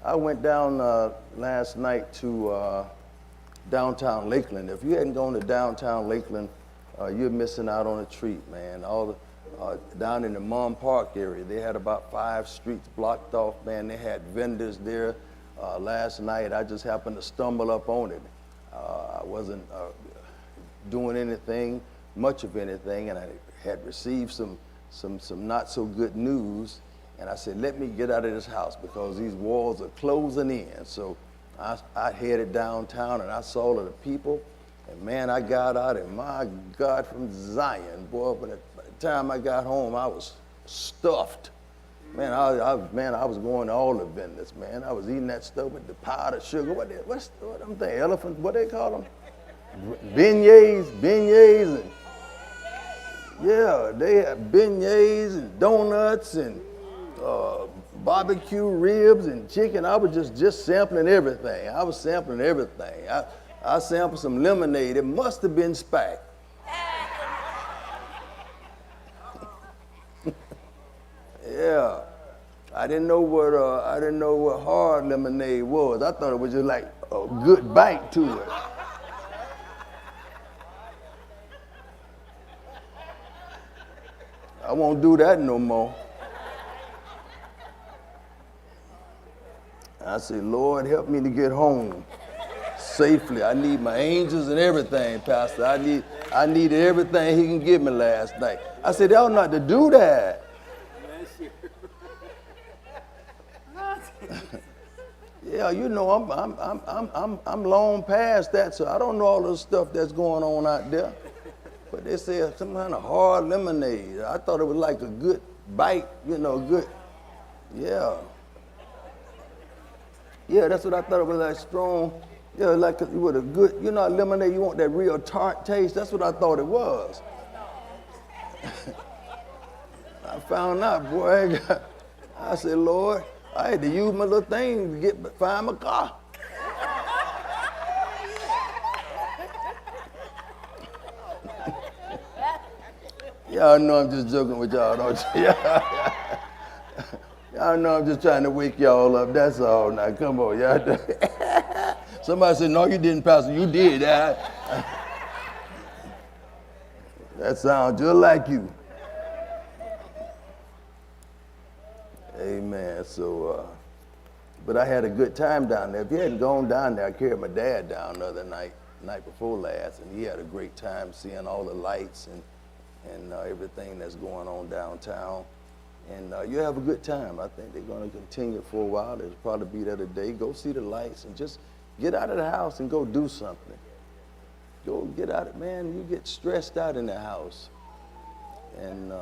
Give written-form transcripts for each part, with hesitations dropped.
I went down last night to downtown Lakeland. If you hadn't gone to downtown Lakeland, you're missing out on a treat, man. Down in the Mon Park area, they had about 5 streets blocked off, man. They had vendors there. Last night, I just happened to stumble up on it. I wasn't doing anything, much of anything, and I had received some not so good news. And I said, let me get out of this house because these walls are closing in. So I headed downtown and I saw all of the people. And man, I got out and my God, from Zion, boy, by the time I got home, I was stuffed. Man, I was going to all the vendors, man. I was eating that stuff with the powdered sugar. What's them things? Elephant, what they call them? Beignets, and yeah, they had beignets and donuts and barbecue ribs and chicken. I was just sampling everything. I was sampling everything. I sampled some lemonade. It must have been SPAC. Yeah, I didn't know what hard lemonade was. I thought it was just like a good bite to it. I won't do that no more. I said, Lord, help me to get home safely. I need my angels and everything, Pastor. I needed everything he can give me last night. I said, they ought not to do that. Yeah, you know, I'm long past that, so I don't know all the stuff that's going on out there. But they said some kind of hard lemonade. I thought it was like a good bite, you know, good. Yeah. Yeah, that's what I thought it was, like strong. Yeah, like with a good, you know, lemonade, you want that real tart taste. That's what I thought it was. I found out, boy. I said, Lord, I had to use my little thing to find my car. Y'all know I'm just joking with y'all, don't you? Y'all know I'm just trying to wake y'all up. That's all. Now, come on, y'all. Somebody said, no, you didn't, Pastor. You did. That sounds just like you. Amen. So, but I had a good time down there. If you hadn't gone down there, I carried my dad down the other night before last, and he had a great time seeing all the lights and everything that's going on downtown. And you have a good time. I think they're going to continue for a while. There'll probably be there today. Go see the lights and just get out of the house and go do something. Go get out of, man, you get stressed out in the house. And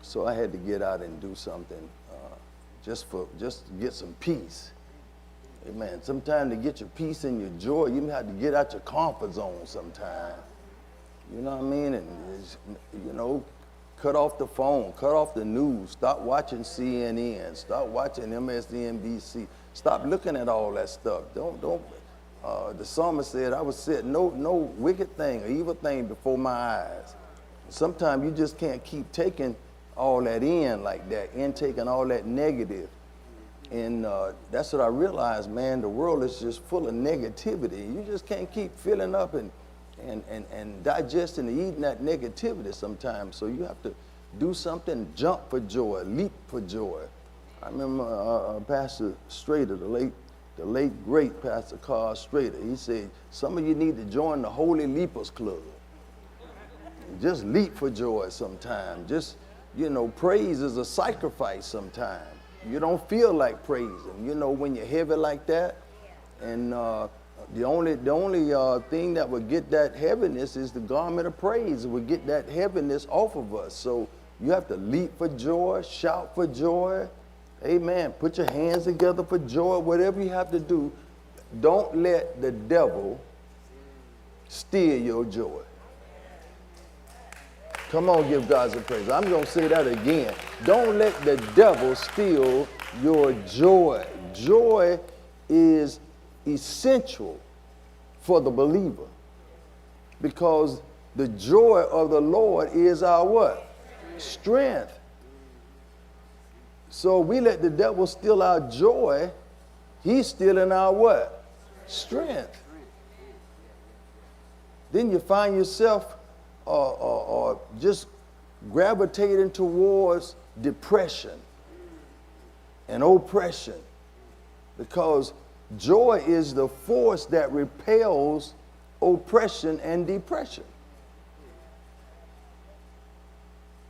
so I had to get out and do something just to get some peace. Amen. Sometimes to get your peace and your joy, you have to get out your comfort zone sometimes. You know what I mean? And, you know, cut off the phone, cut off the news, stop watching CNN, stop watching MSNBC, stop looking at all that stuff. The psalmist said, I would set no wicked thing or evil thing before my eyes. Sometimes you just can't keep taking all that in like that, taking all that negative. And that's what I realized, man, the world is just full of negativity. You just can't keep filling up and digesting and eating that negativity sometimes. So you have to do something, jump for joy, leap for joy. I remember Pastor Strader, the late great Pastor Carl Strader, he said, some of you need to join the Holy Leapers Club. Just leap for joy sometime. Just, you know, praise is a sacrifice sometime. You don't feel like praising, you know, when you're heavy like that. And the only thing that would get that heaviness is the garment of praise. It would get that heaviness off of us. So you have to leap for joy, shout for joy. Amen. Put your hands together for joy. Whatever you have to do, don't let the devil steal your joy. Come on, give God some praise. I'm going to say that again. Don't let the devil steal your joy. Joy is essential for the believer, because the joy of the Lord is our what? Strength. So we let the devil steal our joy. He's stealing our what? Strength. Then you find yourself just gravitating towards depression and oppression, because joy is the force that repels oppression and depression.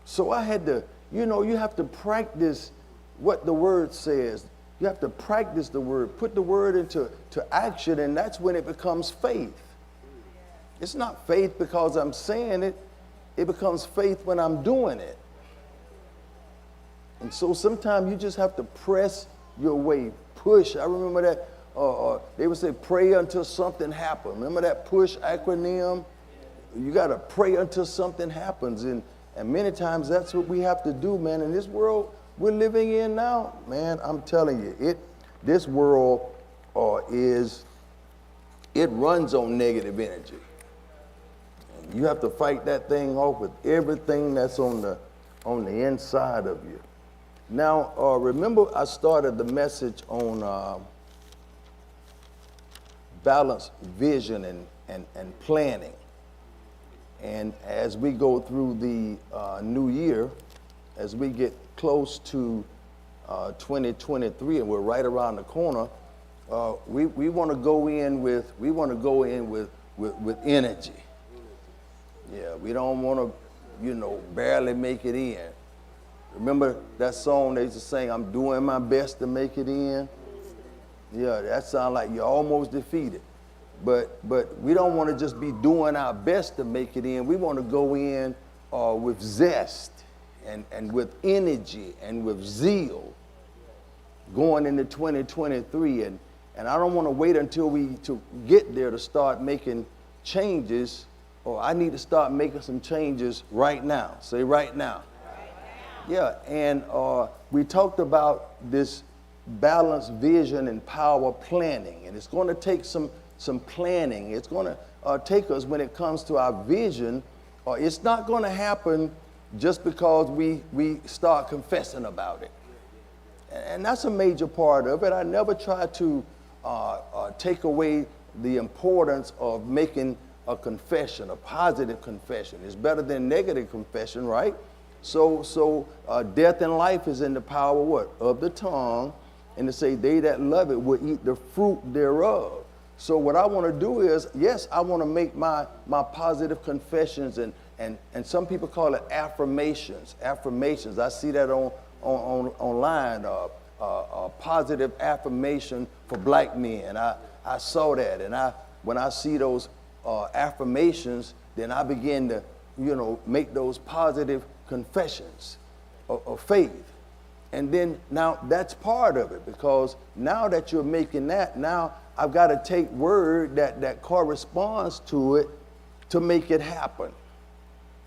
So I had to, you have to practice what the word says. You have to practice the word, put the word into action, and that's when it becomes faith. It's not faith because I'm saying it. It becomes faith when I'm doing it. And so sometimes you just have to press your way, push. I remember that they would say pray until something happens. Remember that PUSH acronym? You got to pray until something happens. And many times that's what we have to do, man. In this world we're living in now, man, I'm telling you, this world it runs on negative energy. And you have to fight that thing off with everything that's on the inside of you. Now, remember I started the message on balanced vision and planning. And as we go through the new year, as we get close to 2023, and we're right around the corner, we want to go in with energy. Yeah, we don't want to, barely make it in. Remember that song they used to sing, I'm doing my best to make it in? Yeah, that sounds like you're almost defeated. But we don't want to just be doing our best to make it in. We want to go in with zest and with energy and with zeal going into 2023. And I don't want to wait until we get there to start making changes, or I need to start making some changes right now. Say right now. Yeah, and we talked about this balanced vision and power planning, and it's going to take some planning. It's going to take us when it comes to our vision. It's not going to happen just because we start confessing about it, and that's a major part of it. I never try to take away the importance of making a confession, a positive confession. It's better than negative confession, right? So death and life is in the power what? Of the tongue, and to say they that love it will eat the fruit thereof. So what I want to do is, yes, I want to make my positive confessions, and some people call it affirmations. Affirmations. I see that online. Positive affirmation for black men. I saw that, and when I see those affirmations, then I begin to make those positive confessions of faith. And then now that's part of it, because now that you're making that, now I've got to take word that corresponds to it to make it happen.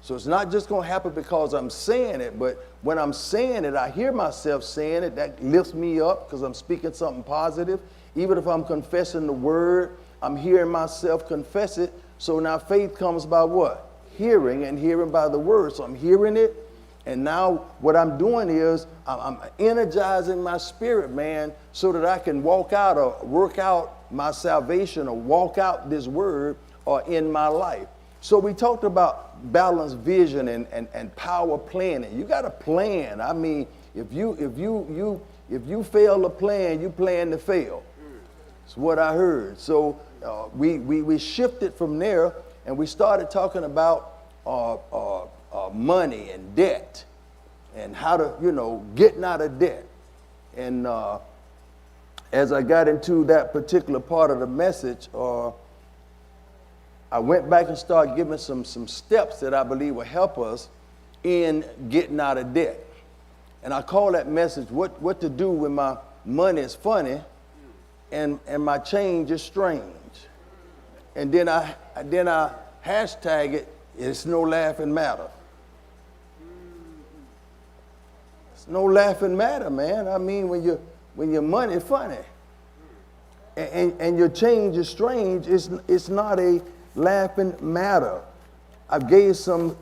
So it's not just going to happen because I'm saying it, but when I'm saying it, I hear myself saying it, that lifts me up because I'm speaking something positive. Even if I'm confessing the word, I'm hearing myself confess it. So now faith comes by what? Hearing, and hearing by the word. So I'm hearing it, and now what I'm doing is I'm energizing my spirit, man, so that I can work out my salvation, or walk out this word in my life. So we talked about balanced vision and power planning. You got to plan. I mean, if you fail to plan, you plan to fail. That's what I heard. So we shifted from there, and we started talking about money and debt, and how to getting out of debt. And as I got into that particular part of the message, I went back and started giving some steps that I believe will help us in getting out of debt. And I call that message, what to do when my money is funny and my change is strange. And then I hashtag it, it's no laughing matter. It's no laughing matter, man. I mean, when your money is funny and your change is strange, it's not a laughing matter. I gave some